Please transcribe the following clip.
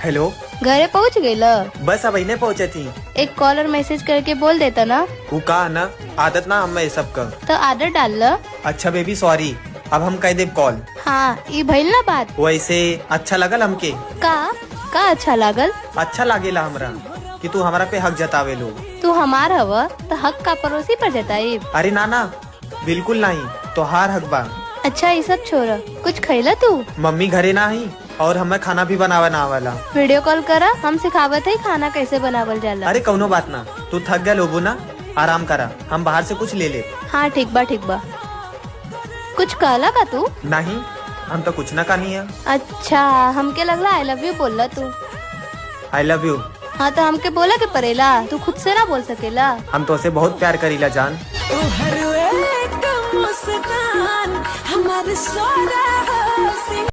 Hello. घरे पहुँच गईल? बस अब इन्हें पहुँचे थी। एक कॉल और मैसेज करके बोल देता ना। वो कहा ना, आदत ना हमें सब का। तो आदत डाल ल। अच्छा बेबी सॉरी, अब हम कह दे कॉल। हाँ ये भइल ना बात। वैसे अच्छा लगल हमके। का अच्छा लागल? अच्छा लागेला हमरा कि तू हमारा पे हक जतावे लो। तू हमार हव तो हक का पड़ोसी पर जताई। अरे नाना बिल्कुल नहीं, तो हार हक बा। अच्छा ये सब छोड़, कुछ खैला तू? मम्मी घरे ना ही और हमें खाना भी बनावा ना वाला। वीडियो कॉल करा, हम सिखावत है खाना कैसे बनावल जाला। अरे कौनो बात ना, तू थक गया लोबू ना, आराम करा, हम बाहर से कुछ ले ले। हाँ ठीक बा ठीक बा। कुछ कहला का तू? नहीं हम तो कुछ ना कहनी है। अच्छा हमके लगला आई लव यू बोलला तू। I love you. हाँ तो हमके बोला के परेला, तू खुद से ना बोल सकेला। हम तो उसे बहुत प्यार करीला जान। हमारे सोना